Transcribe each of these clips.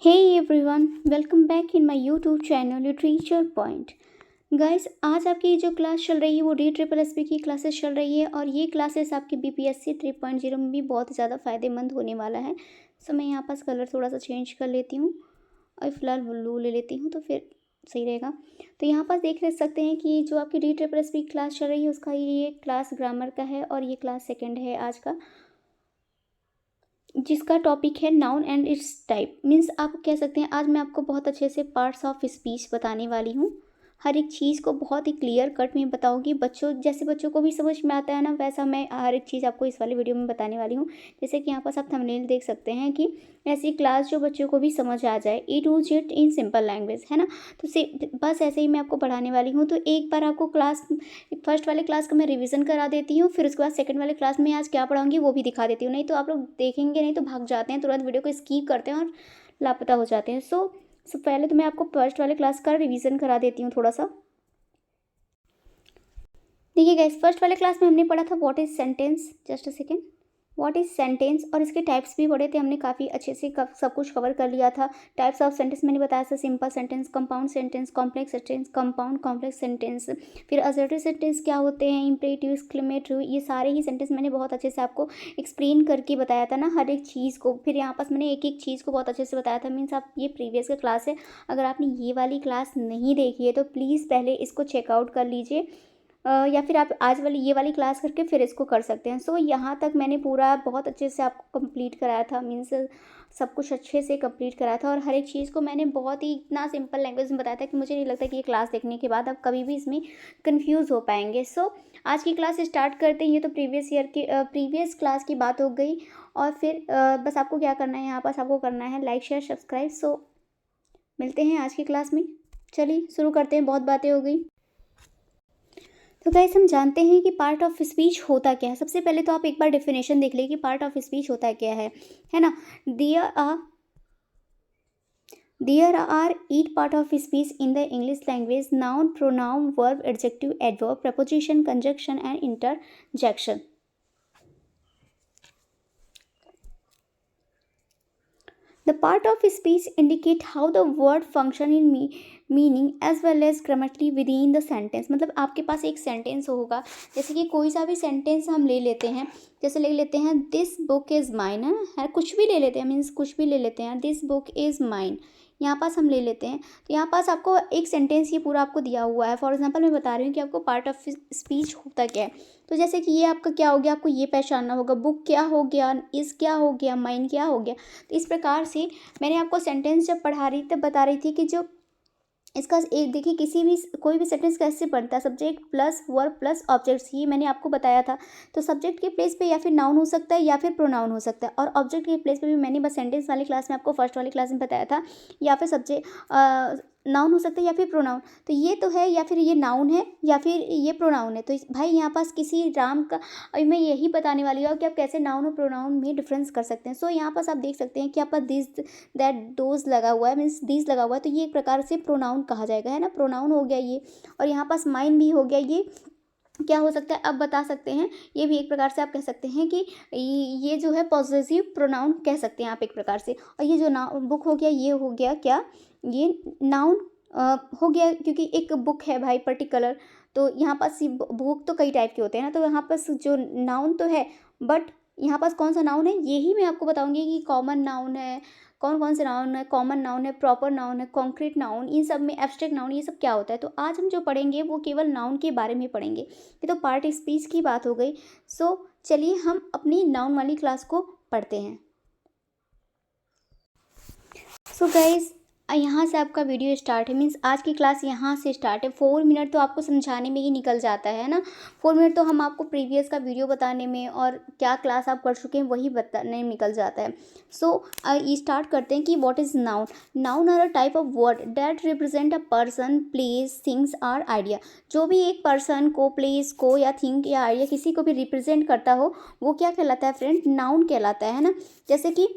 Hey everyone, welcome back in my YouTube channel Literature Point. Guys आज आपकी ये जो क्लास चल रही है वो DSSB की क्लासेस चल रही है और ये क्लासेस आपकी BPSC 3.0 में भी बहुत ज़्यादा फ़ायदेमंद होने वाला है। सो मैं यहाँ पास कलर थोड़ा सा चेंज कर लेती हूँ और फ़िलहाल ब्लू ले लेती हूँ तो फिर सही रहेगा। तो यहाँ पास देख सकते हैं कि जो आपकी DSSB क्लास चल रही है उसका ये क्लास ग्रामर का है और ये क्लास सेकेंड है आज का, जिसका टॉपिक है noun and it's type. Means आप कह सकते हैं आज मैं आपको बहुत अच्छे से पार्ट्स ऑफ स्पीच बताने वाली हूँ। हर एक चीज़ को बहुत ही क्लियर कट में बताऊंगी। बच्चों को भी समझ में आता है ना, वैसा मैं हर एक चीज़ आपको इस वाली वीडियो में बताने वाली हूँ। जैसे कि यहाँ पास आप थंबनेल देख सकते हैं कि ऐसी क्लास जो बच्चों को भी समझ आ जाए, A to Z in simple language, है ना। तो बस ऐसे ही मैं आपको पढ़ाने वाली हूँ। तो एक बार आपको क्लास फर्स्ट वाले क्लास का मैं रिवीजन करा देती हूँ, फिर उसके बाद सेकंड वाले क्लास में आज क्या पढ़ाऊंगी वो भी दिखा देती हूँ। नहीं तो आप लोग देखेंगे नहीं तो भाग जाते हैं, तुरंत वीडियो को स्किप करते हैं और लापता हो जाते हैं। सो पहले तो मैं आपको फर्स्ट वाले क्लास का रिवीजन करा देती हूँ थोड़ा सा। देखिए गाइस, फर्स्ट वाले क्लास में हमने पढ़ा था what is sentence. Just a second. What is sentence और इसके टाइप्स भी पढ़े थे हमने, काफ़ी अच्छे से सब कुछ कवर कर लिया था। टाइप्स ऑफ सेंटेंस मैंने बताया था, simple sentence, compound sentence, complex sentence, compound complex sentence. फिर असर्टिव सेंटेंस क्या होते हैं, इम्परेटिव, एक्सक्लेमेटरी, ये सारे ही सेंटेंस मैंने बहुत अच्छे से आपको एक्सप्लेन करके बताया था ना हर एक चीज़ को। फिर यहाँ पास मैंने एक एक चीज़ को बहुत अच्छे से बताया था। मीन्स आप ये प्रीवियस का क्लास है, अगर आपने ये वाली क्लास नहीं देखी है तो प्लीज़ पहले इसको चेकआउट कर लीजिए, या फिर आप आज वाली ये वाली क्लास करके फिर इसको कर सकते हैं। सो यहाँ तक मैंने पूरा बहुत अच्छे से आपको कंप्लीट कराया था। मीन्स सब कुछ अच्छे से कंप्लीट कराया था और हर एक चीज़ को मैंने बहुत ही इतना सिंपल लैंग्वेज में बताया था कि मुझे नहीं लगता कि ये क्लास देखने के बाद आप कभी भी इसमें कंफ्यूज हो पाएंगे। सो आज की क्लास स्टार्ट करते हैं। ये तो प्रीवियस क्लास की बात हो गई और फिर बस आपको क्या करना है, यहाँ पास आपको करना है लाइक शेयर सब्सक्राइब। सो मिलते हैं आज की क्लास में। चलिए शुरू करते हैं, बहुत बातें हो गई। तो गाइस हम जानते हैं कि पार्ट ऑफ स्पीच होता क्या है। सबसे पहले तो आप एक बार डेफिनेशन देख लें कि पार्ट ऑफ स्पीच होता क्या है ना। There are 8 part of speech in the English language: noun, pronoun, verb, adjective, adverb, preposition, conjunction and interjection. The part of speech indicate how the word function in meaning as well as grammatically within the sentence। मतलब आपके पास एक sentence होगा, जैसे कि कोई सा भी sentence हम ले लेते हैं, जैसे ले लेते हैं दिस बुक इज़ माइन, है कुछ भी ले लेते हैं, मीन्स कुछ भी ले लेते हैं, दिस बुक इज़ माइन यहाँ पास हम ले लेते हैं। तो यहाँ पास आपको एक सेंटेंस ये पूरा आपको दिया हुआ है। फॉर एग्जांपल मैं बता रही हूँ कि आपको पार्ट ऑफ स्पीच होता क्या है। तो जैसे कि ये आपका क्या हो गया, आपको ये पहचानना होगा, बुक क्या हो गया, इज़ क्या हो गया, माइन क्या हो गया। तो इस प्रकार से मैंने आपको सेंटेंस जब पढ़ा रही तब बता रही थी कि जो इसका एक देखिए, कोई भी सेंटेंस कैसे बनता है, subject plus verb plus objects, ये मैंने आपको बताया था। तो सब्जेक्ट के प्लेस पे या फिर नाउन हो सकता है या फिर प्रोनाउन हो सकता है, और ऑब्जेक्ट के प्लेस पे भी मैंने बस सेंटेंस वाली क्लास में आपको फर्स्ट वाली क्लास में बताया था, या फिर सब्जेक्ट नाउन हो सकता है या फिर प्रोनाउन। तो ये तो है, या फिर ये नाउन है या फिर ये प्रोनाउन है। तो भाई यहाँ पास किसी राम का मैं यही बताने वाली हूँ कि आप कैसे नाउन और प्रोनाउन में डिफरेंस कर सकते हैं। सो यहाँ पास आप देख सकते हैं कि आपका दिस दैट दोज लगा हुआ है, मीन्स दिस लगा हुआ है, तो ये एक प्रकार से प्रोनाउन कहा जाएगा, है ना, प्रोनाउन हो गया ये। और यहाँ पास माइन भी हो गया, ये क्या हो सकता है अब बता सकते हैं, ये भी एक प्रकार से आप कह सकते हैं कि ये जो है पॉजेसिव प्रोनाउन कह सकते हैं आप एक प्रकार से। और ये जो बुक हो गया, ये हो गया क्या, ये नाउन हो गया, क्योंकि एक बुक है भाई पर्टिकुलर। तो यहाँ पास बुक तो कई टाइप के होते हैं ना, तो यहाँ पास जो नाउन तो है, बट यहाँ पास कौन सा नाउन है यही मैं आपको बताऊंगी कि कॉमन नाउन है, कौन कौन से नाउन है, कॉमन नाउन है, प्रॉपर नाउन है, कॉन्क्रीट नाउन, इन सब में एब्स्ट्रैक्ट नाउन, ये सब क्या होता है। तो आज हम जो पढ़ेंगे वो केवल नाउन के बारे में पढ़ेंगे। ये तो पार्ट स्पीच की बात हो गई। सो चलिए हम अपनी नाउन वाली क्लास को पढ़ते हैं। सो गाइज यहाँ से आपका वीडियो स्टार्ट है, मीन्स आज की क्लास यहाँ से स्टार्ट है। 4 मिनट तो आपको समझाने में ही निकल जाता है ना। 4 मिनट तो हम आपको प्रीवियस का वीडियो बताने में और क्या क्लास आप कर चुके हैं वही बताने में निकल जाता है। सो ये स्टार्ट करते हैं कि what is noun. Noun are a type of word that represent a person, place, things or idea. जो भी एक पर्सन को, प्लेस को या थिंग या आइडिया किसी को भी रिप्रेजेंट करता हो वो क्या कहलाता है फ्रेंड, नाउन कहलाता है ना। जैसे कि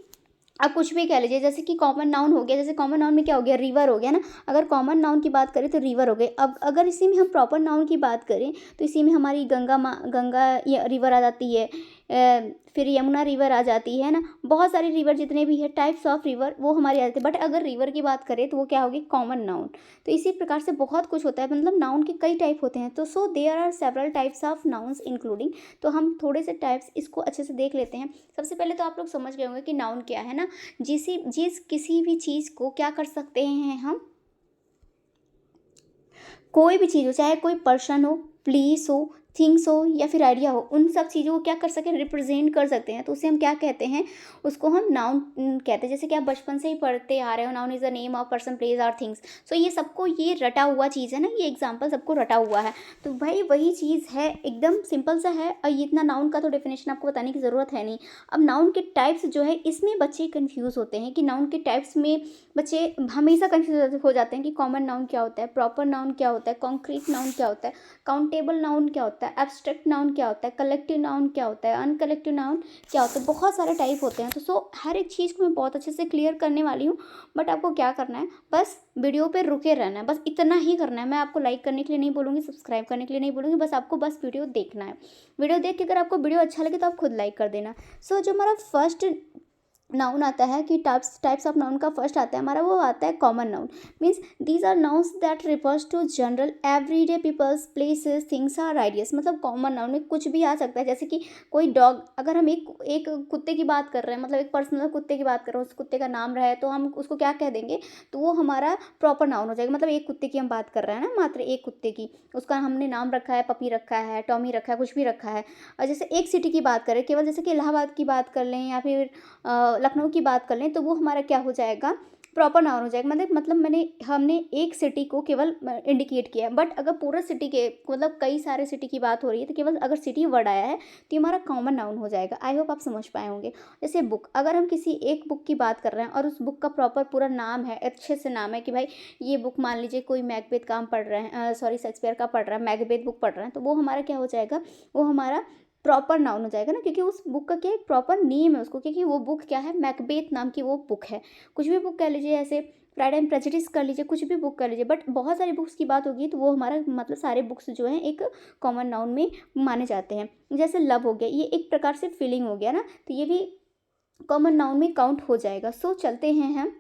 आप कुछ भी कह लीजिए, जैसे कि कॉमन नाउन हो गया, जैसे कॉमन नाउन में क्या हो गया, रिवर हो गया ना। अगर कॉमन नाउन की बात करें तो रिवर हो गई। अब अगर इसी में हम प्रॉपर नाउन की बात करें तो इसी में हमारी गंगा या रिवर आ जाती है, फिर यमुना रिवर आ जाती है ना, बहुत सारी रिवर जितने भी है टाइप्स ऑफ रिवर वो हमारी आ जाती है। बट अगर रिवर की बात करें तो वो क्या होगी, कॉमन नाउन। तो इसी प्रकार से बहुत कुछ होता है, मतलब नाउन के कई टाइप होते हैं। तो so there are several types of nouns including. तो हम थोड़े से टाइप्स इसको अच्छे से देख लेते हैं। सबसे पहले तो आप लोग समझ गए होंगे कि नाउन क्या है ना, जिस किसी भी चीज़ को क्या कर सकते हैं हम, कोई भी चीज़ हो, चाहे कोई पर्सन हो, प्लेस हो, थिंग्स हो या फिर आइडिया हो, उन सब चीज़ों को क्या कर सकें, रिप्रेजेंट कर सकते हैं। तो उसे हम क्या कहते हैं, उसको हम नाउन कहते हैं। जैसे कि आप बचपन से ही पढ़ते आ रहे हो, noun is the name of person, place और थिंग्स। सो ये सबको ये रटा हुआ चीज़ है ना, ये एग्जाम्पल सबको रटा हुआ है। तो भाई वही चीज़ है, एकदम सिंपल सा है। और ये इतना नाउन का तो डेफिनेशन आपको बताने की ज़रूरत है नहीं। अब नाउन के टाइप्स जो है, इसमें बच्चे कन्फ्यूज़ होते हैं कि नाउन के टाइप्स में बच्चे हमेशा कन्फ्यूज हो जाते हैं कि कॉमन नाउन क्या होता है, प्रॉपर नाउन क्या होता है, कॉन्क्रीट नाउन क्या होता है, काउंटेबल नाउन क्या होता है, एब्स्ट्रैक्ट नाउन क्या होता है, कलेक्टिव नाउन क्या होता है, अनकलेक्टिव नाउन क्या होता है। बहुत सारे टाइप होते हैं। तो हर एक चीज़ को मैं बहुत अच्छे से क्लियर करने वाली हूँ। बट आपको क्या करना है, बस वीडियो पे रुके रहना है, बस इतना ही करना है। मैं आपको लाइक करने के लिए नहीं बोलूँगी, सब्सक्राइब करने के लिए नहीं बोलूँगी, बस आपको बस वीडियो देखना है। वीडियो देख के अगर आपको वीडियो अच्छा लगे तो आप खुद लाइक कर देना। जो हमारा फर्स्ट नाउन आता है कि टाइप्स ऑफ नाउन का फर्स्ट आता है हमारा, वो आता है common noun. Means these are nouns that refers to general everyday peoples, places, things or ideas. मतलब कॉमन नाउन में कुछ भी आ सकता है। जैसे कि कोई डॉग, अगर हम एक कुत्ते की बात कर रहे हैं, मतलब एक पर्सनल कुत्ते की बात कर रहे हैं, उस कुत्ते का नाम रहे तो हम उसको क्या कह देंगे, तो वो हमारा प्रॉपर नाउन हो जाएगा। मतलब एक कुत्ते की हम बात कर रहे हैं ना, मात्र एक कुत्ते की, उसका हमने नाम रखा है, पपी रखा है, टॉमी रखा है, कुछ भी रखा है। और जैसे एक सिटी की बात करें, केवल जैसे कि इलाहाबाद की बात कर लें या फिर लखनऊ की बात कर लें, तो वो हमारा क्या हो जाएगा, प्रॉपर नाउन हो जाएगा। मतलब हमने एक सिटी को केवल इंडिकेट किया है। बट अगर पूरा सिटी के, मतलब कई सारे सिटी की बात हो रही है, तो केवल अगर सिटी वर्ड आया है तो ये हमारा कॉमन नाउन हो जाएगा। आई होप आप समझ पाए होंगे। जैसे बुक, अगर हम किसी एक बुक की बात कर रहे हैं और उस बुक का प्रॉपर पूरा नाम है, अच्छे से नाम है कि भाई ये बुक, मान लीजिए कोई मैकबेथ का हम पढ़ रहे हैं, सॉरी शेक्सपियर का पढ़ रहा है, मैकबेथ बुक पढ़ रहे हैं, तो वो हमारा क्या हो जाएगा, वो हमारा प्रॉपर नाउन हो जाएगा ना, क्योंकि उस बुक का क्या है, प्रॉपर नेम है उसको, क्योंकि वो बुक क्या है, मैकबेथ नाम की वो बुक है। कुछ भी बुक कह लीजिए, ऐसे प्राइड एंड प्रेजुडिस कर लीजिए, कुछ भी बुक कर लीजिए। बट बहुत सारी बुक्स की बात होगी तो वो हमारा मतलब सारे बुक्स जो हैं एक कॉमन नाउन में माने जाते हैं। जैसे लव हो गया, ये एक प्रकार से फीलिंग हो गया ना, तो ये भी कॉमन नाउन में काउंट हो जाएगा। चलते हैं हम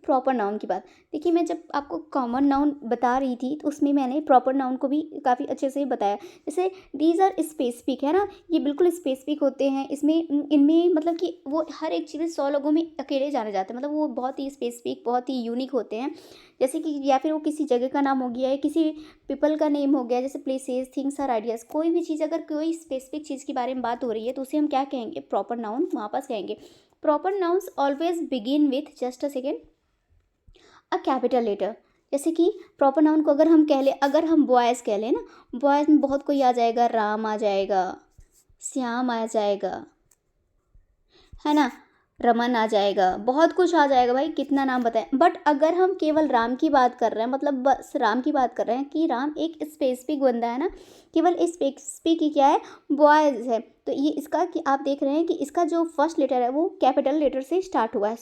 प्रॉपर नाउन की बात। देखिए, मैं जब आपको कॉमन नाउन बता रही थी तो उसमें मैंने प्रॉपर नाउन को भी काफ़ी अच्छे से बताया। जैसे दीज आर स्पेसिफिक, है ना, ये बिल्कुल स्पेसिफिक होते हैं। इनमें मतलब कि वो हर एक चीज़ 100 लोगों में अकेले जाने जाते हैं, मतलब वो बहुत ही स्पेसिफिक, बहुत ही यूनिक होते हैं। जैसे कि या फिर वो किसी जगह का नाम हो गया, या किसी पीपल का नेम हो गया, जैसे प्लेसेस, थिंग्स और आइडियाज़। कोई भी चीज़, अगर कोई स्पेसिफिक चीज़ के बारे में बात हो रही है तो उसे हम क्या कहेंगे, प्रॉपर नाउन वापस कहेंगे। Proper nouns always begin with, just a second, a capital letter. जैसे कि प्रॉपर नाउन को अगर हम कह लें, अगर हम बॉयज़ कह लें ना, बॉयज़ में बहुत कोई आ जाएगा, राम आ जाएगा, श्याम आ जाएगा, है ना, रमन आ जाएगा, बहुत कुछ आ जाएगा भाई, कितना नाम बताएं। बट अगर हम केवल राम की बात कर रहे हैं, मतलब बस राम की बात कर रहे हैं कि राम एक स्पेसिफिक बंदा है ना, केवल स्पेसिफिक ही क्या है, बॉयज़ है। तो ये इसका कि आप देख रहे हैं कि इसका जो फर्स्ट लेटर है वो कैपिटल लेटर से स्टार्ट हुआ है।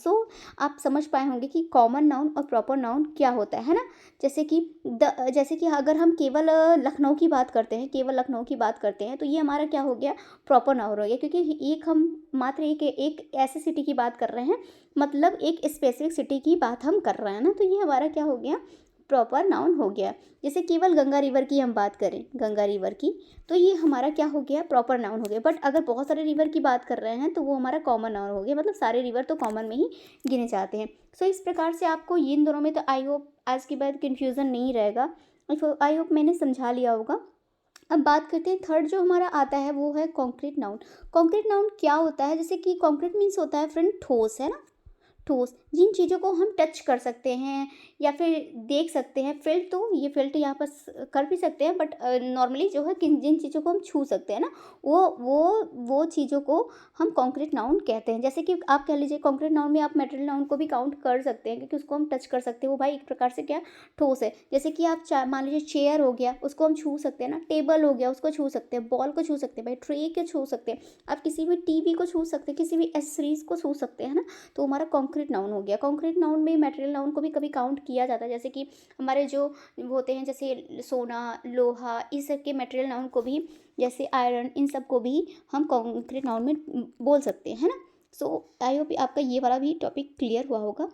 आप समझ पाए होंगे कि कॉमन नाउन और प्रॉपर नाउन क्या होता है ना। जैसे कि अगर हम केवल लखनऊ की बात करते हैं, केवल लखनऊ की बात करते हैं, तो ये हमारा क्या हो गया, प्रॉपर नाउन हो गया, क्योंकि एक हम मात्र एक ऐसे सिटी की बात कर रहे हैं, मतलब एक स्पेसिफिक सिटी की बात हम कर रहे हैं ना, तो ये हमारा क्या हो गया, प्रॉपर नाउन हो गया। जैसे केवल गंगा रिवर की हम बात करें, गंगा रिवर की, तो ये हमारा क्या हो गया, प्रॉपर नाउन हो गया। बट अगर बहुत सारे रिवर की बात कर रहे हैं तो वो हमारा कॉमन नाउन हो गया, मतलब सारे रिवर तो कॉमन में ही गिने जाते हैं। इस प्रकार से आपको इन दोनों में तो आई होप आज के बाद कन्फ्यूज़न नहीं रहेगा। आई होप मैंने समझा लिया होगा। अब बात करते हैं थर्ड जो हमारा आता है, वो है कॉन्क्रीट नाउन। कॉन्क्रीट नाउन क्या होता है, जैसे कि कॉन्क्रीट मीन्स होता है फ्रेंड ठोस, है ना, ठोस, जिन चीज़ों को हम टच कर सकते हैं या फिर देख सकते हैं। फिल्ट, तो ये फिल्ट यहाँ पर कर भी सकते हैं, बट नॉर्मली जो है जिन चीज़ों को हम छू सकते हैं ना, वो चीज़ों को हम कॉन्क्रीट नाउन कहते हैं। जैसे कि आप कह लीजिए कॉन्क्रीट नाउन में आप मेटेरियल नाउन को भी काउंट कर सकते हैं, क्योंकि उसको हम टच कर सकते हैं, वो भाई एक प्रकार से क्या, ठोस है। जैसे कि आप मान लीजिए चेयर हो गया, उसको हम छू सकते हैं ना, टेबल हो गया उसको छू सकते हैं, बॉल को छू सकते हैं, भाई ट्रे को छू सकते हैं, आप किसी भी टीवी को छू सकते हैं, किसी भी एसेसरीज को छू सकते हैं ना, तो हमारा कॉन्क्रीट नाउन हो गया। कॉन्क्रीट नाउन में मटेरियल नाउन को भी कभी काउंट किया जाता है, जैसे कि हमारे जो वो होते हैं जैसे सोना, लोहा, इस सब के मटेरियल नाउन को भी, जैसे आयरन, इन सब को भी हम कॉन्क्रीट नाउन में बोल सकते हैं, है ना। सो आई होप आपका ये वाला भी टॉपिक क्लियर हुआ होगा।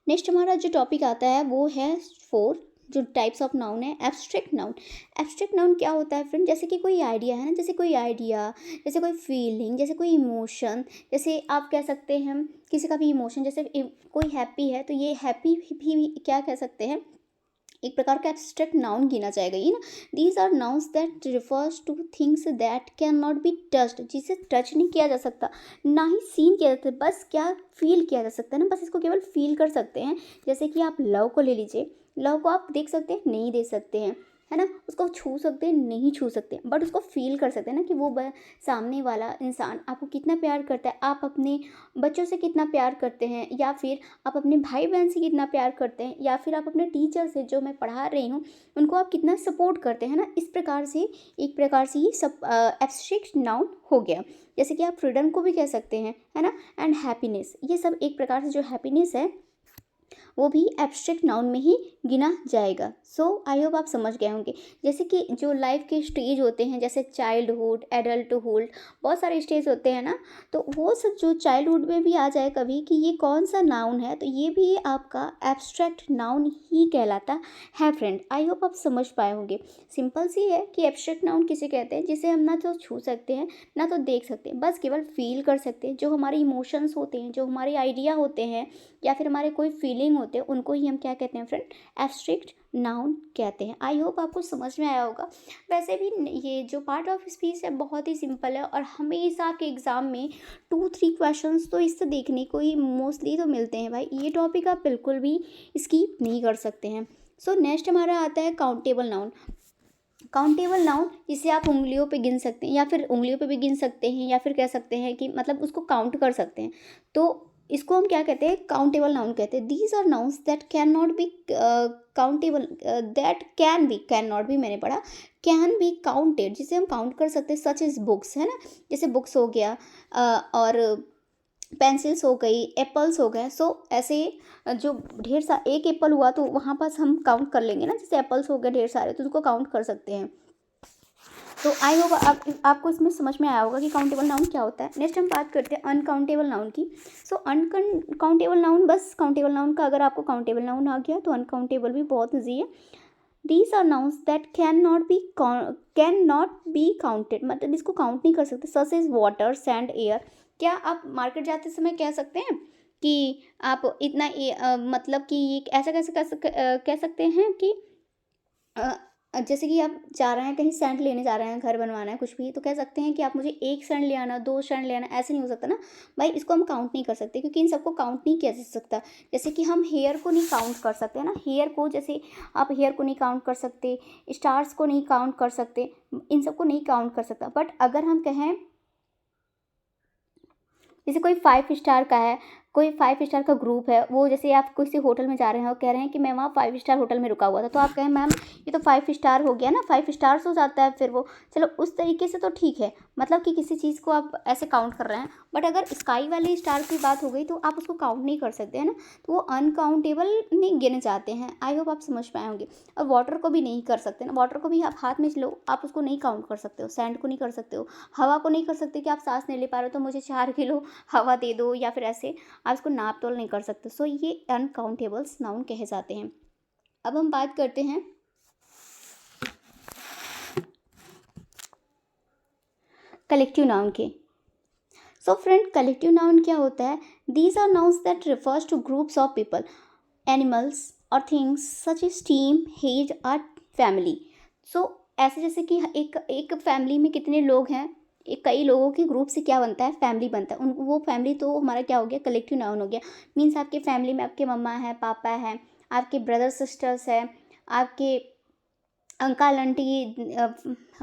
नेक्स्ट हमारा जो टॉपिक आता है वो है 4, जो टाइप्स ऑफ नाउन है, एब्स्ट्रैक्ट नाउन। एब्स्ट्रैक्ट नाउन क्या होता है फ्रेंड, जैसे कि कोई आइडिया है ना, जैसे कोई आइडिया, जैसे कोई फीलिंग, जैसे कोई इमोशन, जैसे आप कह सकते हैं किसी का भी इमोशन, जैसे कोई हैप्पी है तो ये हैप्पी भी क्या कह सकते हैं, एक प्रकार का एब्स्ट्रैक्ट नाउन गिना जाएगा ये ना। These are nouns that refers to things that can not be touched, जिसे टच नहीं किया जा सकता, ना ही सीन किया जा सकता, बस क्या फील किया जा सकता है ना, बस इसको केवल फील कर सकते हैं। जैसे कि आप लव को ले लीजिए, लव को आप देख सकते हैं, नहीं देख सकते हैं, है ना, उसको छू सकते हैं, नहीं छू सकते, बट उसको फील कर सकते हैं ना कि वो सामने वाला इंसान आपको कितना प्यार करता है, आप अपने बच्चों से कितना प्यार करते हैं, या फिर आप अपने भाई बहन से कितना प्यार करते हैं, या फिर आप अपने टीचर से जो मैं पढ़ा रही हूँ उनको आप कितना सपोर्ट करते हैं ना। इस प्रकार से एक प्रकार से ये सब एब्स्ट्रैक्ट नाउन हो गया। जैसे कि आप फ्रीडम को भी कह सकते हैं, है ना, एंड हैप्पीनेस, ये सब एक प्रकार से जो हैप्पीनेस है वो भी एब्स्ट्रैक्ट नाउन में ही गिना जाएगा। सो आई होप आप समझ गए होंगे। जैसे कि जो लाइफ के स्टेज होते हैं, जैसे चाइल्डहुड, एडल्टहुड, बहुत सारे स्टेज होते हैं ना, तो वो सब जो चाइल्डहुड में भी आ जाए कभी कि ये कौन सा नाउन है, तो ये भी आपका एब्स्ट्रैक्ट नाउन ही कहलाता है फ्रेंड। आई होप आप समझ पाए होंगे। सिंपल सी है कि एब्स्ट्रैक्ट नाउन किसे कहते हैं, जिसे हम ना तो छू सकते हैं ना तो देख सकते हैं, बस केवल फील कर सकते हैं। जो हमारे इमोशंस होते हैं, जो हमारे आइडिया होते हैं, या फिर हमारे कोई फीलिंग होते हैं, उनको ही हम क्या कहते हैं फ्रेंड, एब्स्ट्रैक्ट नाउन कहते हैं। आई होप आपको समझ में आया होगा। वैसे भी ये जो पार्ट ऑफ स्पीच है बहुत ही सिंपल है, और हमेशा आपके एग्ज़ाम में 2-3 क्वेश्चंस तो इससे देखने को ही मोस्टली तो मिलते हैं भाई। ये टॉपिक आप बिल्कुल भी स्किप नहीं कर सकते हैं। सो नेक्स्ट हमारा आता है काउंटेबल नाउन। काउंटेबल नाउन जिसे आप उंगलियों पे गिन सकते हैं, या फिर उंगलियों पे भी गिन सकते हैं, या फिर कह सकते हैं कि मतलब उसको काउंट कर सकते हैं, तो इसको हम क्या कहते हैं, काउंटेबल नाउन कहते हैं। These are nouns that can not be countable, that can not be, मैंने पढ़ा कैन बी काउंटेड, जिसे हम काउंट कर सकते हैं, सच इज बुक्स, है ना, जैसे बुक्स हो गया, और पेंसिल्स हो गई, एप्पल्स हो गए। सो ऐसे जो ढेर सा एक एप्पल हुआ तो वहाँ पास हम काउंट कर लेंगे ना, जैसे एप्पल्स हो गए ढेर सारे तो उसको काउंट कर सकते हैं। तो आई होप आपको इसमें समझ में आया होगा कि काउंटेबल नाउन क्या होता है। नेक्स्ट हम बात करते हैं अनकाउंटेबल नाउन की। सो अनकाउंटेबल नाउन, बस काउंटेबल नाउन का अगर आपको काउंटेबल नाउन आ गया तो अनकाउंटेबल भी बहुत ईजी है। These are nouns that can not be counted, मतलब इसको काउंट नहीं कर सकते, such is water, sand, air. क्या आप मार्केट जाते समय कह सकते हैं कि आप इतना मतलब कि ऐसा कैसे कह सकते हैं कि जैसे कि आप जा रहे हैं कहीं, सैंड लेने जा रहे हैं, घर बनवाना है कुछ भी, तो कह सकते हैं कि आप मुझे 1 सैंड ले आना, 2 सैंड ले आना, ऐसे नहीं हो सकता ना भाई। इसको हम काउंट नहीं कर सकते, क्योंकि इन सबको काउंट नहीं किया जा सकता। जैसे कि हम हेयर को नहीं काउंट कर सकते हैं ना, हेयर को, जैसे आप हेयर को नहीं काउंट कर सकते, स्टार्स को नहीं काउंट कर सकते, इन सबको नहीं काउंट कर सकता। बट अगर हम कहें जैसे कोई 5 स्टार का है, कोई 5 स्टार का ग्रुप है, वो जैसे आप किसी होटल में जा रहे हैं और कह रहे हैं कि मैं वहाँ 5 स्टार होटल में रुका हुआ था, तो आप कहें मैम ये तो 5 स्टार हो गया ना, 5 स्टार्स हो जाता है फिर वो, चलो उस तरीके से तो ठीक है, मतलब कि किसी चीज़ को आप ऐसे काउंट कर रहे हैं। बट अगर स्काई वाले स्टार की बात हो गई तो आप उसको काउंट नहीं कर सकते, है ना, तो वो अनकाउंटेबल में गिने जाते हैं। आई होप आप समझ पाए होंगे। और वाटर को भी नहीं कर सकते ना, वाटर को भी आप हाथ में लो, आप उसको नहीं काउंट कर सकते हो, सैंड को नहीं कर सकते हो, हवा को नहीं कर सकते कि आप सांस नहीं ले पा रहे हो तो मुझे 4 किलो हवा दे दो, या फिर ऐसे आप इसको नाप तोल नहीं कर सकते। सो ये अनकाउंटेबल्स नाउन कहे जाते हैं। अब हम बात करते हैं कलेक्टिव नाउन के। सो फ्रेंड, कलेक्टिव नाउन क्या होता है, these are nouns that refers to groups of people, animals और थिंग्स सच एज टीम, हेज और फैमिली। सो ऐसे जैसे कि एक फैमिली में कितने लोग हैं, एक कई लोगों के ग्रुप से क्या बनता है, फैमिली बनता है। उन वो फैमिली तो हमारा क्या हो गया, कलेक्टिव नाउन हो गया। मीन्स आपके फैमिली में आपके मम्मा है, पापा है, आपके ब्रदर सिस्टर्स है, आपके अंकल आंटी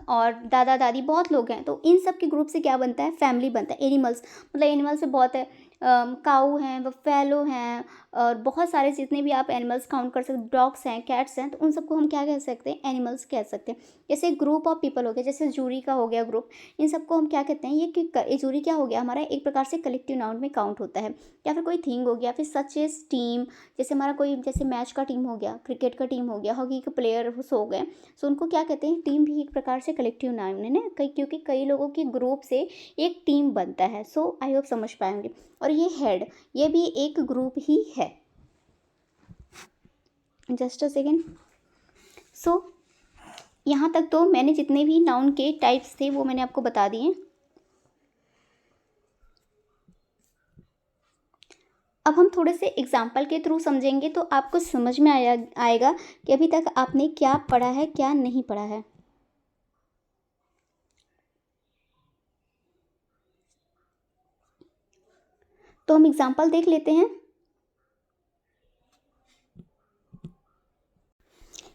और दादा दादी बहुत लोग हैं, तो इन सब के ग्रुप से क्या बनता है, फैमिली बनता है। एनिमल्स, मतलब एनिमल्स से बहुत है, काऊ हैं, बफेलो हैं, और बहुत सारे जितने भी आप एनिमल्स काउंट कर सकते, डॉग्स हैं, कैट्स हैं, तो उन सबको हम क्या कह सकते हैं, एनिमल्स कह सकते हैं। जैसे ग्रुप ऑफ पीपल हो गया, जैसे जूरी का हो गया ग्रुप, इन सबको हम क्या कहते हैं, ये जूरी क्या हो गया हमारा, एक प्रकार से कलेक्टिव नाउन में काउंट होता है। या फिर कोई थिंग हो गया, फिर सच एज टीम, जैसे हमारा कोई, जैसे मैच का टीम हो गया, क्रिकेट का टीम हो गया, हॉकी के प्लेयर्स हो गए, सो उनको क्या कहते हैं, टीम भी एक प्रकार से कलेक्टिव नाउन है ना, क्योंकि कई लोगों के ग्रुप से एक टीम बनता है। सो आई होप समझ पाएंगे। और ये हेड, ये भी एक ग्रुप ही है। Just a second. सो यहाँ तक तो मैंने जितने भी नाउन के टाइप्स थे वो मैंने आपको बता दिए। अब हम थोड़े से एग्जाम्पल के थ्रू समझेंगे तो आपको समझ में आएगा कि अभी तक आपने क्या पढ़ा है, क्या नहीं पढ़ा है। तो हम एग्जाम्पल देख लेते हैं।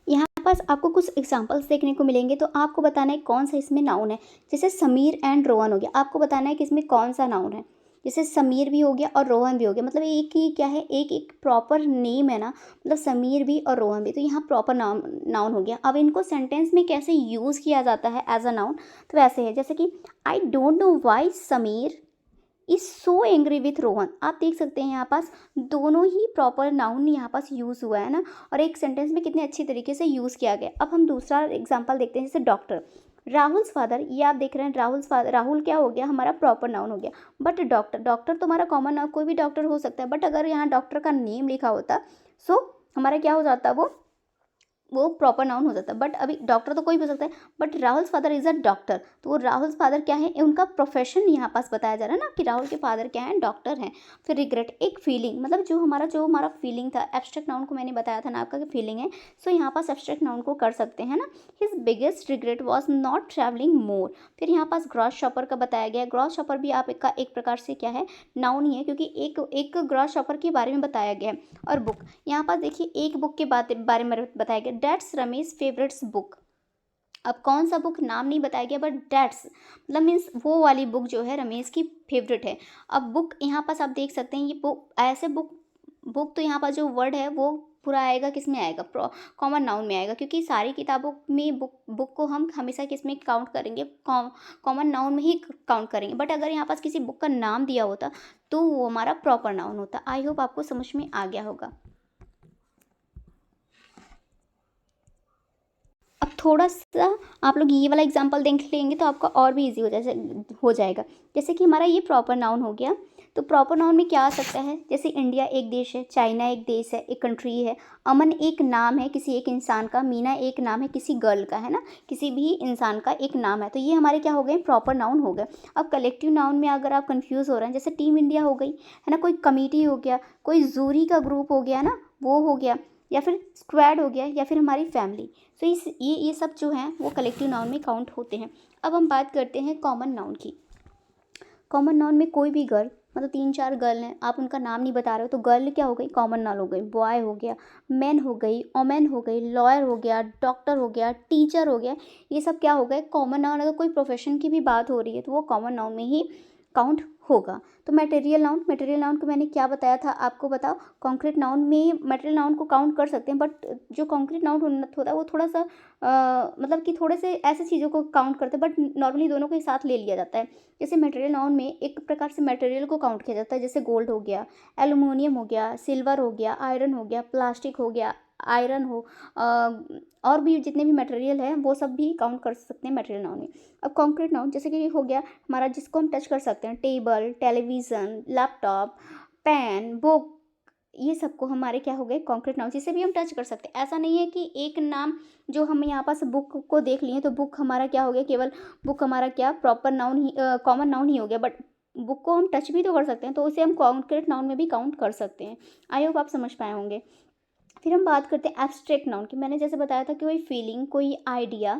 यहाँ पास आपको कुछ एग्जांपल्स देखने को मिलेंगे, तो आपको बताना है कौन सा इसमें नाउन है। जैसे समीर एंड रोहन हो गया, आपको बताना है कि इसमें कौन सा नाउन है। जैसे समीर भी हो गया और रोहन भी हो गया, मतलब एक ही क्या है, एक एक प्रॉपर नेम है ना, मतलब समीर भी और रोहन भी, तो यहाँ प्रॉपर नाउन नाउन हो गया। अब इनको सेंटेंस में कैसे यूज़ किया जाता है एज अ नाउन, तो ऐसे है जैसे कि I don't know why Sameer is so angry with Rohan. आप देख सकते हैं यहाँ पास दोनों ही प्रॉपर नाउन यहाँ पास यूज़ हुआ है ना, और एक सेंटेंस में कितने अच्छी तरीके से यूज़ किया गया। अब हम दूसरा एग्जांपल देखते हैं, जैसे डॉक्टर, राहुल्स फादर, ये आप देख रहे हैं राहुल्स फादर, राहुल क्या हो गया, हमारा प्रॉपर नाउन हो गया। बट डॉक्टर, डॉक्टर तो हमारा कॉमन नाउन, कोई भी डॉक्टर हो सकता है, बट अगर यहाँ डॉक्टर का नेम लिखा होता सो हमारा क्या हो जाता, वो प्रॉपर नाउन हो जाता है। बट अभी डॉक्टर तो कोई भी हो सकता है, but Rahul father is a doctor, तो वो राहुल फादर क्या है, उनका प्रोफेशन यहाँ पास बताया जा रहा है ना, कि राहुल के फादर क्या है, डॉक्टर हैं। फिर रिग्रेट, एक फीलिंग, मतलब जो हमारा फीलिंग था, एब्स्ट्रैक्ट नाउन को मैंने बताया था ना आपका कि फीलिंग है, सो यहाँ पास एब्स्ट्रैक्ट नाउन को कर सकते हैं ना। His biggest regret was not travelling more. फिर यहाँ पास ग्रॉस शॉपर का बताया गया, ग्रॉस शॉपर भी आप एक प्रकार से क्या है, नाउन ही है, क्योंकि एक ग्रॉस शॉपर के बारे में बताया गया है। और बुक, यहाँ पास देखिए एक बुक के बारे में बताया गया, डेट्स रमेश फेवरेट्स बुक। अब कौन सा बुक नाम नहीं बताया गया, बट डेट्स मतलब मीन्स वो वाली बुक जो है रमेश की फेवरेट है। अब बुक यहाँ पास आप देख सकते हैं, ये बुक ऐसे बुक, बुक तो यहाँ पर जो वर्ड है वो पूरा आएगा, किस में आएगा, कॉमन नाउन में आएगा, क्योंकि सारी किताबों में बुक को हम हमेशा किस में काउंट करेंगे, कॉमन नाउन में ही काउंट करेंगे। बट अगर यहाँ पास किसी बुक का नाम दिया होता तो वो हमारा प्रॉपर नाउन होता। आई होप आपको समझ में आ गया होगा। अब थोड़ा सा आप लोग ये वाला एग्जांपल देख लेंगे तो आपका और भी इजी हो जाएगा। जैसे कि हमारा ये प्रॉपर नाउन हो गया, तो प्रॉपर नाउन में क्या आ सकता है, जैसे इंडिया एक देश है, चाइना एक देश है, एक कंट्री है, अमन एक नाम है किसी एक इंसान का, मीना एक नाम है किसी गर्ल का, है ना, किसी भी इंसान का एक नाम है, तो ये हमारे क्या हो गए, प्रॉपर नाउन हो गए। अब कलेक्टिव नाउन में अगर आप कंफ्यूज हो रहे हैं, जैसे टीम इंडिया हो गई, है ना, कोई कमेटी हो गया, कोई जूरी का ग्रुप हो गया ना, वो हो गया, या फिर स्क्वाड हो गया, या फिर हमारी फैमिली। तो ये सब जो हैं वो कलेक्टिव नाउन में काउंट होते हैं। अब हम बात करते हैं कॉमन नाउन की। कॉमन नाउन में कोई भी गर्ल, मतलब 3-4 गर्ल हैं, आप उनका नाम नहीं बता रहे हो, तो गर्ल क्या हो गई, कॉमन नाउन हो गई। बॉय हो गया, मैन हो गई, ओमेन हो गई, लॉयर हो गया, डॉक्टर हो गया, टीचर हो गया, ये सब क्या हो गए, कॉमन नाउन। अगर कोई प्रोफेशन की भी बात हो रही है तो वो कॉमन नाउन में ही काउंट होगा। तो मटेरियल नाउन को मैंने क्या बताया था आपको, बताओ। कॉन्क्रीट नाउन में मटेरियल नाउन को काउंट कर सकते हैं, बट जो कॉन्क्रीट नाउन होता है वो थोड़ा सा मतलब कि थोड़े से ऐसे चीज़ों को काउंट करते हैं, बट नॉर्मली दोनों को एक साथ ले लिया जाता है। जैसे मटेरियल नाउन में एक प्रकार से मटेरियल को काउंट किया जाता है, जैसे गोल्ड हो गया, एल्युमिनियम हो गया, सिल्वर हो गया, आयरन हो गया, प्लास्टिक हो गया, आयरन हो और भी जितने भी मटेरियल है वो सब भी काउंट कर सकते हैं मटेरियल नाउन में। अब कॉन्क्रीट नाउन जैसे कि हो गया हमारा, जिसको हम टच कर सकते हैं, table, television, laptop, pen, book, ये सबको हमारे क्या हो गए, कॉन्क्रीट नाउन, जिसे भी हम टच कर सकते हैं। ऐसा नहीं है कि एक नाम जो हम यहाँ पास बुक को देख लिए तो बुक हमारा क्या हो गया, केवल बुक हमारा क्या प्रॉपर नाउन ही, कॉमन नाउन ही हो गया, बट बुक को हम टच भी तो कर सकते हैं, तो उसे हम कॉन्क्रीट नाउन में भी काउंट कर सकते हैं। आई होप आप समझ पाए होंगे। फिर हम बात करते हैं एब्स्ट्रैक्ट नाउन की। मैंने जैसे बताया था कि कोई फीलिंग, कोई आइडिया,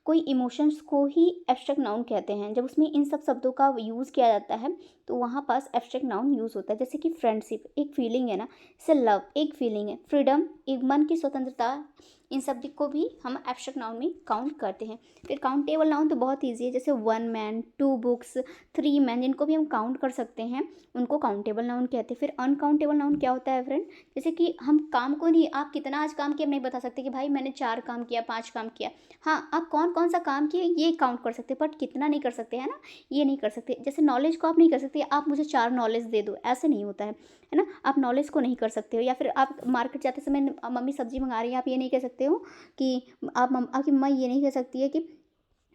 कोई इमोशंस को ही एब्स्ट्रैक्ट नाउन कहते हैं। जब उसमें इन सब शब्दों का यूज़ किया जाता है तो वहाँ पास एब्स्ट्रैक्ट नाउन यूज़ होता है। जैसे कि फ्रेंडशिप एक फीलिंग है ना, जैसे लव एक फीलिंग है, फ्रीडम एक मन की स्वतंत्रता, इन सब को भी हम एब्स्ट्रैक्ट नाउन में काउंट करते हैं। फिर काउंटेबल नाउन तो बहुत ईजी है, जैसे 1 मैन, 2 बुक्स, 3 मैन, जिनको भी हम काउंट कर सकते हैं उनको काउंटेबल नाउन कहते हैं। फिर अनकाउंटेबल नाउन क्या होता है फ्रेंड, जैसे कि हम काम को नहीं, आप कितना आज काम किया हम नहीं बता सकते कि भाई मैंने 4 काम किया, 5 काम किया। हाँ, आप कौन कौन सा काम किए ये काउंट कर सकते हैं, बट कितना नहीं कर सकते, है ना, ये नहीं कर सकते। जैसे नॉलेज को आप नहीं कर सकते, आप मुझे 4 नॉलेज दे दो, ऐसे नहीं होता है ना। आप नॉलेज को नहीं कर सकते हो। या फिर आप मार्केट जाते समय मम्मी सब्जी मंगा रही है, आप ये नहीं कह सकते हो कि आपकी मम्मा ये नहीं कह सकती है कि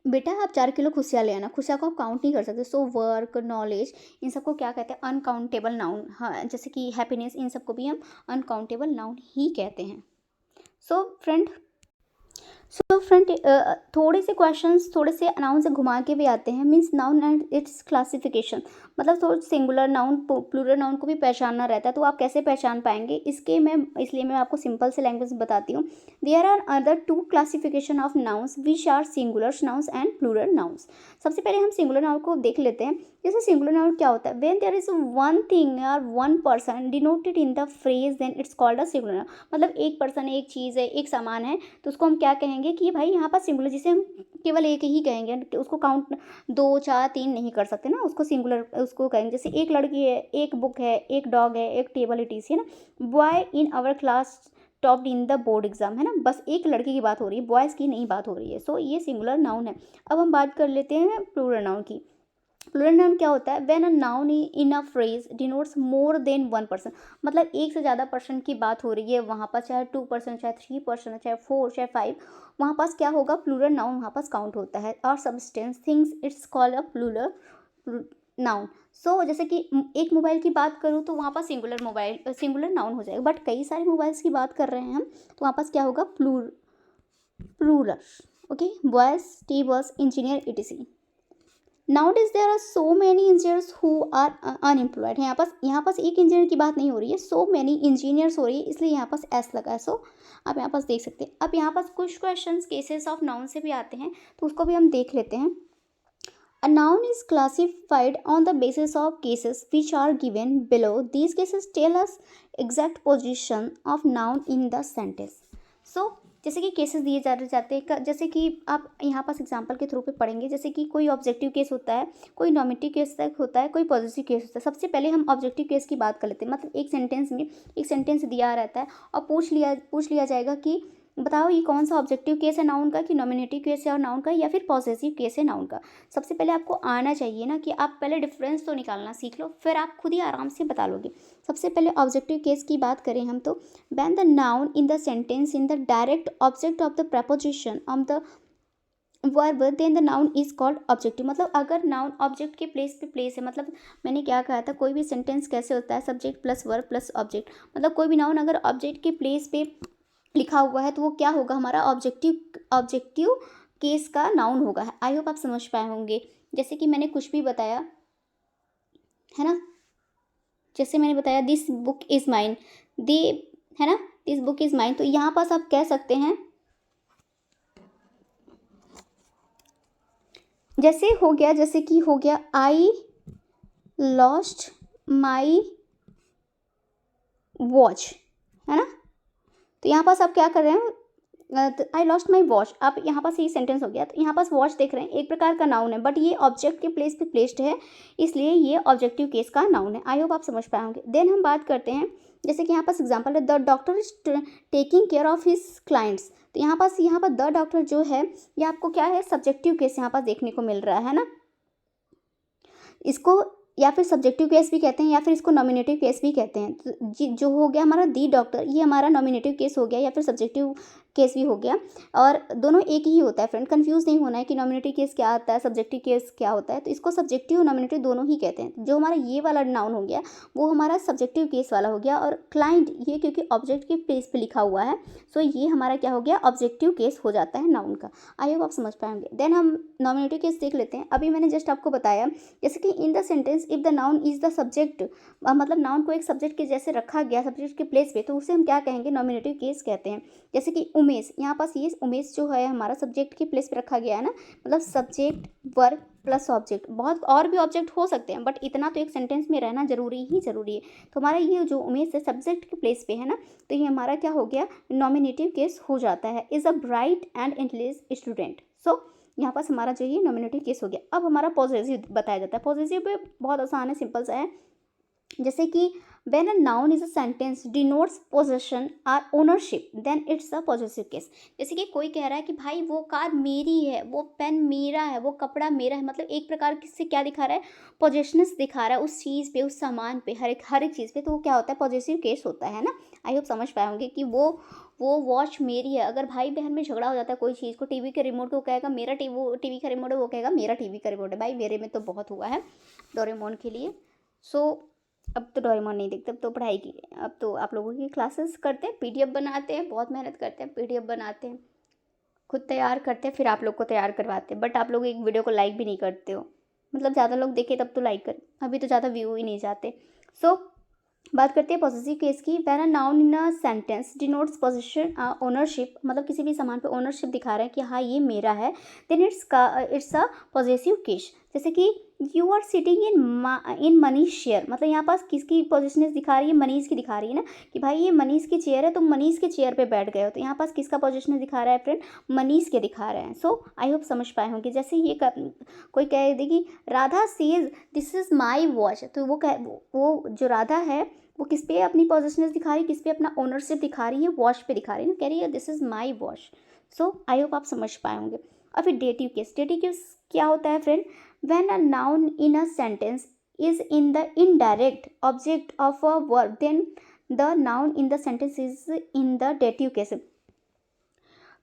बेटा आप 4 किलो खुशियाँ ले आना, खुशियाँ को आप काउंट नहीं कर सकते। सो वर्क, नॉलेज, इन सबको क्या कहते हैं, अनकाउंटेबल नाउन। हाँ, जैसे कि हैप्पीनेस, इन सबको भी हम अनकाउंटेबल नाउन ही कहते हैं। सो फ्रेंड थोड़े से क्वेश्चंस थोड़े से नाउन से घुमा के भी आते हैं। Means noun and it's classification, मतलब थोड़ा सिंगुलर नाउन प्लूरल नाउन को भी पहचानना रहता है, तो आप कैसे पहचान पाएंगे इसलिए मैं आपको सिंपल से लैंग्वेज बताती हूँ। There are other 2 classification of nouns which are singular nouns and plural nouns. सबसे पहले हम सिंगुलर नाउन को देख लेते हैं। जैसे सिंगुलर नाउन क्या होता है, when there is one thing और one person denoted in the phrase then it's called a singular noun. मतलब एक पर्सन, एक चीज़ है, एक सामान है, तो उसको हम क्या कहेंगे कि भाई यहाँ पर सिंगुलर, जिसे हम केवल एक ही कहेंगे, उसको काउंट 2, 4, 3 नहीं कर सकते ना, उसको सिंगुलर उसको कहेंगे। जैसे एक लड़की है, एक बुक है, एक डॉग है, एक टेबल इट इज, है ना। Boy in our class topped in the board exam, है ना, बस एक लड़के की बात हो रही है, बॉयज़ की नहीं बात हो रही है। सो ये सिंगुलर नाउन है। अब हम बात कर लेते हैं प्लूरल नाउन की। प्लूरल नाउन क्या होता है, when a noun in a phrase denotes more than 1 person, मतलब एक से ज़्यादा पर्सन की बात हो रही है वहाँ पर, चाहे 2 पर्सन, चाहे 3 पर्सन, चाहे 4, चाहे 5, वहाँ पास क्या होगा, प्लूरल नाउन वहाँ पास काउंट होता है। और substance things it's called a plural noun. So जैसे कि एक मोबाइल की बात करूँ तो वहाँ पर सिंगुलर नाउन हो जाएगा, बट कई सारे मोबाइल्स की बात कर रहे हैं हम, तो वहाँ पास क्या होगा, plural. Okay, boys, tables, engineer, etc। Nowadays there are so many engineers who are unemployed है। यहाँ पास एक इंजीनियर की बात नहीं हो रही है, so many engineers हो रही है, इसलिए यहाँ पास s लगा है। सो आप यहाँ पास देख सकते हैं। अब यहाँ पास कुछ क्वेश्चंस केसेस ऑफ नाउन से भी आते हैं, तो उसको भी हम देख लेते हैं। A noun is classified on the basis of cases which are given below. These cases tell us exact position of noun in the sentence. So जैसे कि केसेस दिए जाते हैं, जैसे कि आप यहाँ पास एग्जांपल के थ्रू पे पढ़ेंगे। जैसे कि कोई ऑब्जेक्टिव केस होता है, कोई नॉमिनेटिव केस तक होता है, कोई पॉजिटिव केस होता है। सबसे पहले हम ऑब्जेक्टिव केस की बात कर लेते हैं। मतलब एक सेंटेंस में एक सेंटेंस दिया रहता है और पूछ लिया जाएगा कि बताओ ये कौन सा ऑब्जेक्टिव केस है नाउन का, कि नॉमिनेटिव केस है और नाउन का, या फिर पॉसेसिव केस है नाउन का। सबसे पहले आपको आना चाहिए ना, कि आप पहले डिफरेंस तो निकालना सीख लो, फिर आप खुद ही आराम से बता लोगे। सबसे पहले ऑब्जेक्टिव केस की बात करें हम तो, when the noun in the sentence in the direct object of the preposition of the verb then the noun is called objective. मतलब अगर नाउन ऑब्जेक्ट के प्लेस पे प्लेस है, मतलब मैंने क्या कहा था, कोई भी सेंटेंस कैसे होता है, subject plus verb plus object. मतलब कोई भी नाउन अगर ऑब्जेक्ट के प्लेस पे लिखा हुआ है तो वो क्या होगा, हमारा ऑब्जेक्टिव केस का नाउन होगा। आई होप आप समझ पाए होंगे। जैसे कि मैंने कुछ भी बताया है ना, जैसे मैंने बताया दिस बुक इज़ माइन, दे, है ना, दिस बुक इज़ माइन, तो यहाँ पास आप कह सकते हैं, जैसे हो गया, जैसे कि हो गया आई लॉस्ट माई वॉच, है ना। तो यहाँ पास आप क्या कर रहे हैं, आई लॉस्ट माई वॉच, आप यहाँ पास यही सेंटेंस हो गया। तो यहाँ पास वॉच देख रहे हैं, एक प्रकार का नाउन है, बट ये ऑब्जेक्ट के प्लेस पे प्लेस्ड है, इसलिए ये ऑब्जेक्टिव केस का नाउन है। आई होप आप समझ पाए होंगे। देन हम बात करते हैं, जैसे कि यहाँ पास एग्जांपल है, the doctor is taking care of his clients. तो यहाँ पर द डॉक्टर जो है, ये आपको क्या है, सब्जेक्टिव केस यहाँ पास देखने को मिल रहा है ना। इसको या फिर सब्जेक्टिव केस भी कहते हैं, या फिर इसको नॉमिनेटिव केस भी कहते हैं। तो जो हो गया हमारा दी डॉक्टर, ये हमारा नॉमिनेटिव केस हो गया, या फिर सब्जेक्टिव केस भी हो गया, और दोनों एक ही होता है फ्रेंड। कंफ्यूज नहीं होना है कि नॉमिनेटिव केस क्या आता है, सब्जेक्टिव केस क्या होता है। तो इसको सब्जेक्टिव और नॉमिनेटिव दोनों ही कहते हैं। जो हमारा ये वाला नाउन हो गया वो हमारा सब्जेक्टिव केस वाला हो गया, और क्लाइंट ये क्योंकि ऑब्जेक्ट के प्लेस पे लिखा हुआ है, सो ये हमारा क्या हो गया, ऑब्जेक्टिव केस हो जाता है नाउन का। आई होप आप समझ पाएंगे। देन हम नॉमिनेटिव केस देख लेते हैं। अभी मैंने जस्ट आपको बताया, जैसे कि इन the sentence if the noun is the subject, मतलब नाउन को एक सब्जेक्ट के जैसे रखा गया, सब्जेक्ट के प्लेस पे, तो उसे हम क्या कहेंगे, नॉमिनेटिव केस कहते हैं। जैसे कि उमेश, यहाँ पास ये उमेश जो है हमारा सब्जेक्ट के प्लेस पे रखा गया है ना, मतलब सब्जेक्ट वर्ब प्लस ऑब्जेक्ट, बहुत और भी ऑब्जेक्ट हो सकते हैं बट इतना तो एक सेंटेंस में रहना जरूरी है। तो हमारा ये जो उमेश है सब्जेक्ट के प्लेस पे है ना, तो ये हमारा क्या हो गया, नॉमिनेटिव केस हो जाता है। Is a bright and intelligent student. So यहाँ पास हमारा जो ये नॉमिनेटिव केस हो गया। अब हमारा पॉजेसिव बताया जाता है। पॉजेसिव पे बहुत आसान है, सिंपल सा है। जैसे कि when a noun is a sentence denotes possession or ownership then it's a possessive case। जैसे कि कोई कह रहा है कि भाई वो कार मेरी है, वो पेन मेरा है, वो कपड़ा मेरा है, मतलब एक प्रकार से क्या दिखा रहा है, पोजेशनस दिखा रहा है उस चीज़ पे, उस सामान पे, हर एक चीज़ पे, तो वो क्या होता है, पॉजेसिव केस होता है ना। आई होप समझ पाए होंगे कि वो वॉच मेरी है। अगर भाई बहन में झगड़ा हो जाता है कोई चीज़ को, टीवी के रिमोट को कहेगा मेरा टीवी का रिमोट है, वो कहेगा मेरा टीवी का रिमोट है। भाई मेरे में तो बहुत हुआ है डोरेमोन के लिए। सो अब तो डोरेमोन नहीं देखते, अब तो पढ़ाई की, अब तो आप लोगों की क्लासेस करते हैं, पीडीएफ बनाते हैं, बहुत मेहनत करते हैं, पीडीएफ बनाते हैं, खुद तैयार करते हैं, फिर आप लोग को तैयार करवाते हैं। बट आप लोग एक वीडियो को लाइक भी नहीं करते हो, मतलब ज़्यादा लोग देखे तब तो लाइक कर, अभी तो ज़्यादा व्यू ही नहीं जाते। सो बात करते हैं पॉसेसिव केस की। When a noun in a sentence denotes position ownership, मतलब किसी भी सामान पे ओनरशिप दिखा रहा है कि हाँ ये मेरा है, then it's a possessive case. जैसे कि you are sitting in Manish chair, मतलब यहाँ पास किसकी पोजिशनेस दिखा रही है, मनीष की दिखा रही है ना, कि भाई ये मनीष की चेयर है, तुम मनीष के चेयर पे बैठ गए हो, तो यहाँ पास किसका पोजिशनेस दिखा रहा है फ्रेंड, मनीष के दिखा रहे हैं। सो आई होप समझ पाए होंगे। जैसे ये कोई कह दे कि Radha says this is my watch, तो वो जो राधा है वो किस पे अपनी पोजिशनेस दिखा रही है, किस पे अपना ओनरशिप दिखा रही है, वॉच पे दिखा रही है ना, कह रही है this is my watch. So I hope आप समझ पाए होंगे। और फिर डेटिव केस। डेटिव केस क्या होता है friend, when a noun in a sentence is in the indirect object of a verb then the noun in the sentence is in the dative case.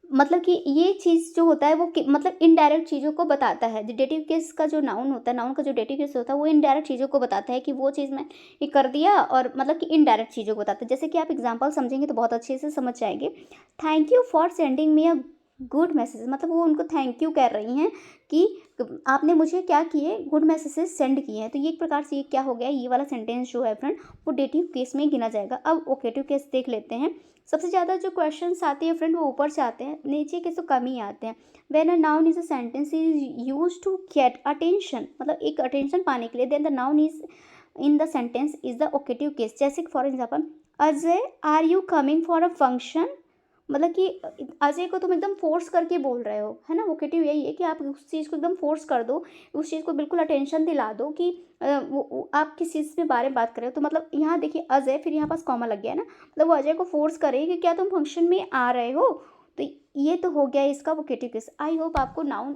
मतलब कि ये चीज़ जो होता है वो मतलब इनडायरेक्ट चीज़ों को बताता है। डेटिव केस का जो नाउन होता है, नाउन का जो डेटिव केस होता है वो इनडायरेक्ट चीज़ों को बताता है कि वो चीज़ मैं ये कर दिया, और मतलब कि इनडायरेक्ट चीज़ों को बताता है। जैसे कि आप एग्जांपल समझेंगे तो बहुत अच्छे से समझ जाएंगे। Thank you for sending me a good message, मतलब वो उनको थैंक यू कह रही हैं कि आपने मुझे क्या किए, गुड मैसेजेस सेंड किए हैं। तो ये एक प्रकार से ये क्या हो गया, ये वाला सेंटेंस जो है फ्रेंड वो डेटिव केस में गिना जाएगा। अब ओकेटिव केस देख लेते हैं। सबसे ज़्यादा जो क्वेश्चंस आते हैं फ्रेंड वो ऊपर से आते हैं, नीचे के तो कम ही आते हैं। When a noun is a sentence is use to get attention, मतलब एक अटेंशन पाने के लिए, then the noun is in the sentence is the vocative case. जैसे for example, Ajay are you coming for a function, मतलब कि अजय को तुम एकदम फोर्स करके बोल रहे हो, है ना। वोकेटिव यही है कि आप उस चीज़ को एकदम फोर्स कर दो, उस चीज़ को बिल्कुल अटेंशन दिला दो कि वो आप किस चीज़ के बारे में बात कर रहे हो। तो मतलब यहाँ देखिए अजय, फिर यहाँ पास कॉमा लग गया है ना, मतलब वो अजय को फोर्स करे कि क्या तुम फंक्शन में आ रहे हो। तो ये तो हो गया इसका वोकेटिव केस। आई होप आपको नाउन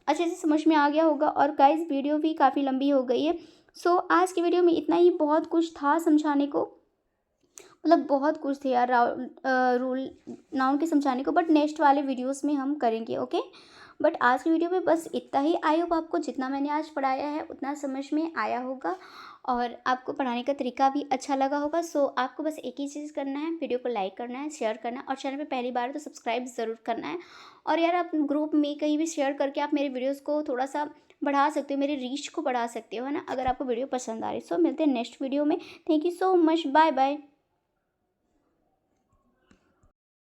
अच्छे से समझ में आ गया होगा। और गाइस वीडियो भी काफ़ी लंबी हो गई है। सो आज की वीडियो में इतना ही, बहुत कुछ था समझाने को, मतलब बहुत कुछ थे यार रूल नाउन के समझाने को, बट नेक्स्ट वाले वीडियोस में हम करेंगे। ओके, बट आज की वीडियो में बस इतना ही। आई होप आपको जितना मैंने आज पढ़ाया है उतना समझ में आया होगा और आपको पढ़ाने का तरीका भी अच्छा लगा होगा। सो आपको बस एक ही चीज़ करना है, वीडियो को लाइक करना है, शेयर करना है, और चैनल पे पहली बार तो सब्सक्राइब ज़रूर करना है। और यार आप ग्रुप में कहीं भी शेयर करके आप मेरे वीडियोज़ को थोड़ा सा बढ़ा सकते हो, मेरे रीच को बढ़ा सकते हो, है ना, अगर आपको वीडियो पसंद आ रही। सो मिलते हैं नेक्स्ट वीडियो में। Thank you so much, bye bye.